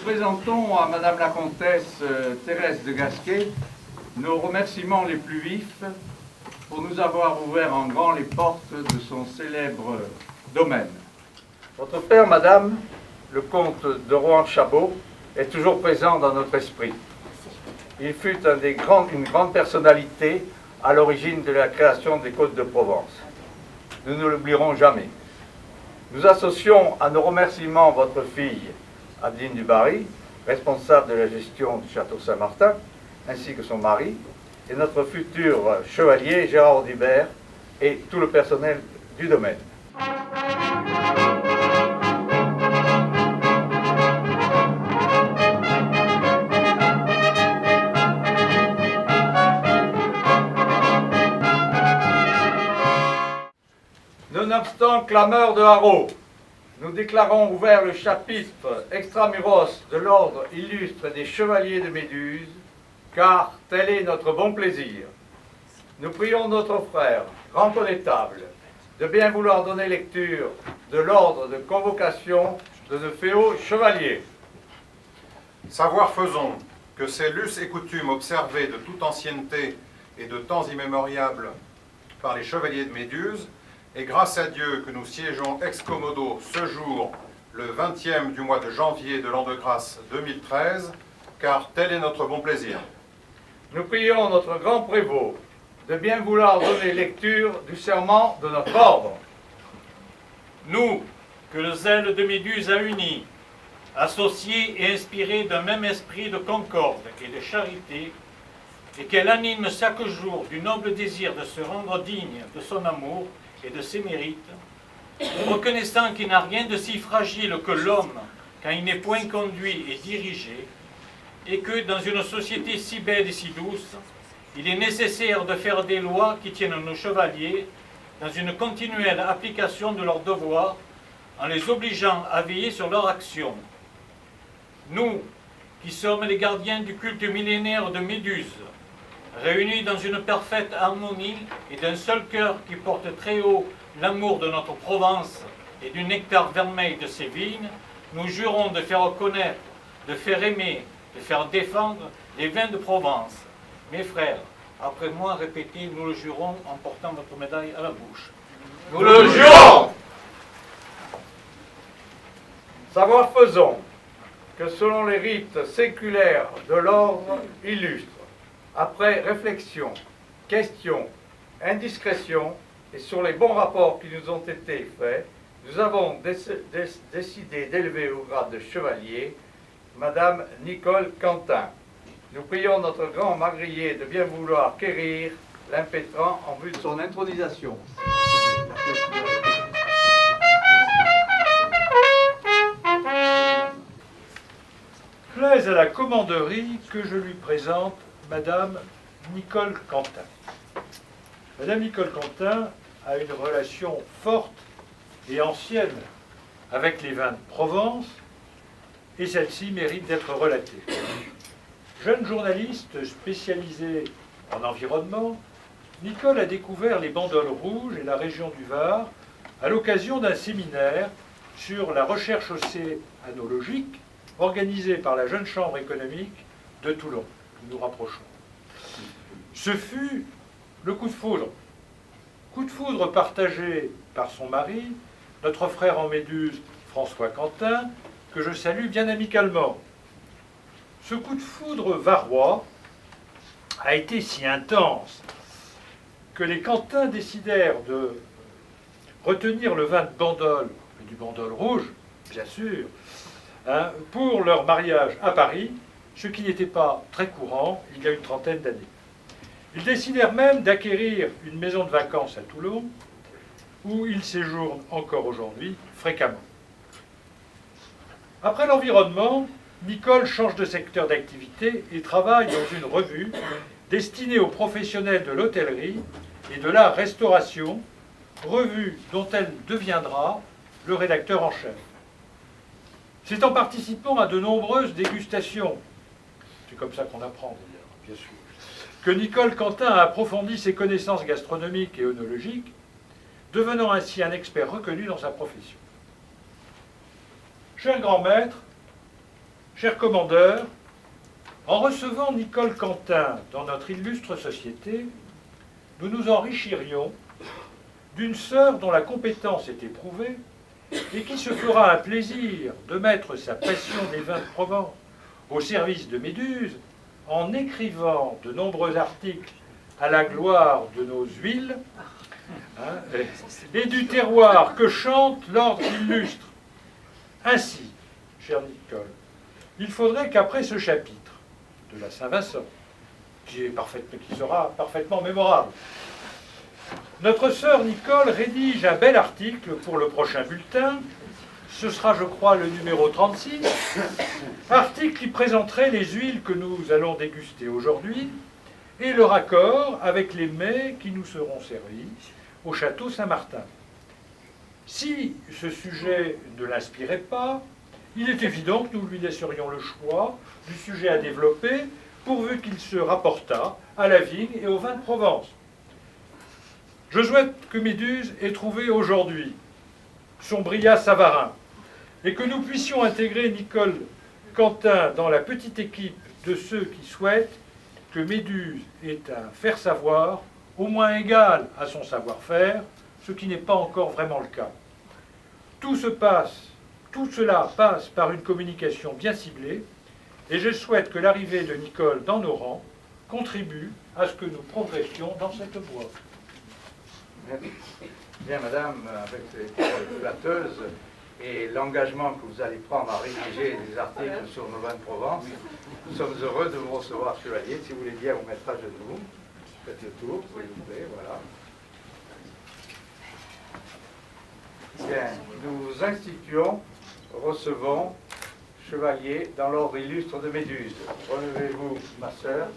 présentons à Madame la Comtesse Thérèse de Gasquet nos remerciements les plus vifs pour nous avoir ouvert en grand les portes de son célèbre domaine. Votre père, Madame, le comte de Rohan-Chabot, est toujours présent dans notre esprit. Il fut une grande personnalité à l'origine de la création des Côtes de Provence. Nous ne l'oublierons jamais. Nous associons à nos remerciements votre fille, Adeline Dubarry, responsable de la gestion du Château Saint-Martin, ainsi que son mari, et notre futur chevalier, Gérard Audibert, et tout le personnel du domaine. Nonobstant clameur de haro, nous déclarons ouvert le chapitre extramuros de l'ordre illustre des chevaliers de Méduse, car tel est notre bon plaisir. Nous prions notre frère, grand connétable, de bien vouloir donner lecture de l'ordre de convocation de nos féaux chevaliers. Savoir faisons que ces lus et coutumes observées de toute ancienneté et de temps immémoriables par les chevaliers de Méduse, et grâce à Dieu que nous siégeons ex commodo ce jour, le 20e du mois de janvier de l'an de grâce 2013, car tel est notre bon plaisir. Nous prions notre grand prévôt de bien vouloir donner lecture du serment de notre ordre. Nous, que le zèle de Méduse a unis, associés et inspirés d'un même esprit de concorde et de charité, et qu'elle anime chaque jour du noble désir de se rendre digne de son amour et de ses mérites, reconnaissant qu'il n'a rien de si fragile que l'homme quand il n'est point conduit et dirigé, et que dans une société si belle et si douce, il est nécessaire de faire des lois qui tiennent nos chevaliers dans une continuelle application de leurs devoirs, en les obligeant à veiller sur leur action. Nous, qui sommes les gardiens du culte millénaire de Méduse, réunis dans une parfaite harmonie et d'un seul cœur qui porte très haut l'amour de notre Provence et du nectar vermeil de ses vignes, nous jurons de faire connaître, de faire aimer, de faire défendre les vins de Provence. Mes frères, après moi, répétez, nous le jurons en portant votre médaille à la bouche. Nous le jurons! Savoir faisons que selon les rites séculaires de l'ordre illustre, après réflexion, question, indiscrétion et sur les bons rapports qui nous ont été faits, nous avons décidé d'élever au grade de chevalier Madame Nicole Quentin. Nous prions notre grand marguillier de bien vouloir quérir l'impétrant en vue de son intronisation. Plaise à la commanderie que je lui présente Madame Nicole Quentin. Madame Nicole Quentin a une relation forte et ancienne avec les vins de Provence, et celle-ci mérite d'être relatée. Jeune journaliste spécialisée en environnement, Nicole a découvert les bandoles rouges et la région du Var à l'occasion d'un séminaire sur la recherche océanologique organisé par la Jeune Chambre économique de Toulon. Nous nous rapprochons. Ce fut le coup de foudre. Coup de foudre partagé par son mari, notre frère en Méduse, François Quentin, que je salue bien amicalement. Ce coup de foudre varois a été si intense que les Quentins décidèrent de retenir le vin de Bandol, et du Bandol rouge, bien sûr, pour leur mariage à Paris, ce qui n'était pas très courant il y a une trentaine d'années. Ils décidèrent même d'acquérir une maison de vacances à Toulon, où ils séjournent encore aujourd'hui fréquemment. Après l'environnement, Nicole change de secteur d'activité et travaille dans une revue destinée aux professionnels de l'hôtellerie et de la restauration, revue dont elle deviendra le rédacteur en chef. C'est en participant à de nombreuses dégustations, c'est comme ça qu'on apprend d'ailleurs, bien sûr, que Nicole Quentin a approfondi ses connaissances gastronomiques et œnologiques, devenant ainsi un expert reconnu dans sa profession. Cher grand maître, Cher commandeur, en recevant Nicole Quentin dans notre illustre société, nous nous enrichirions d'une sœur dont la compétence est éprouvée et qui se fera un plaisir de mettre sa passion des vins de Provence au service de Méduse en écrivant de nombreux articles à la gloire de nos huiles et du terroir que chante l'ordre illustre. Ainsi, chère Nicole, il faudrait qu'après ce chapitre de la Saint-Vincent, qui sera parfaitement mémorable, notre sœur Nicole rédige un bel article pour le prochain bulletin. Ce sera, je crois, le numéro 36. Article qui présenterait les huiles que nous allons déguster aujourd'hui et le raccord avec les mets qui nous seront servis au château Saint-Martin. Si ce sujet ne l'inspirait pas, il est évident que nous lui laisserions le choix du sujet à développer, pourvu qu'il se rapportât à la vigne et au vin de Provence. Je souhaite que Méduse ait trouvé aujourd'hui son brillat Savarin et que nous puissions intégrer Nicole Quentin dans la petite équipe de ceux qui souhaitent que Méduse ait un faire-savoir au moins égal à son savoir-faire, ce qui n'est pas encore vraiment le cas. Tout cela passe par une communication bien ciblée et je souhaite que l'arrivée de Nicole dans nos rangs contribue à ce que nous progressions dans cette voie. Bien, madame, avec cette flatteuse et l'engagement que vous allez prendre à rédiger des articles sur nos vins de Provence, nous sommes heureux de vous recevoir, chevalier. Si vous voulez bien vous mettre à genoux, faites le tour, s'il vous plaît, voilà. Bien, nous instituons, recevons, chevalier, dans l'ordre illustre de Méduse. Relevez-vous, ma sœur,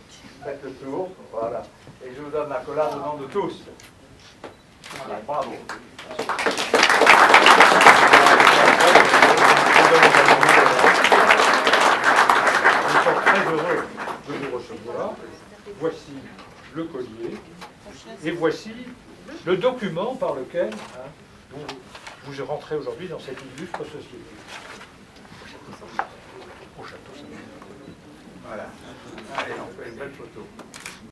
faites le tour, voilà. Et je vous donne la collade au nom de tous. Voilà, bravo. Nous sommes très heureux de vous recevoir. Voici le collier et voici le document par lequel vous rentrez aujourd'hui dans cette illustre société.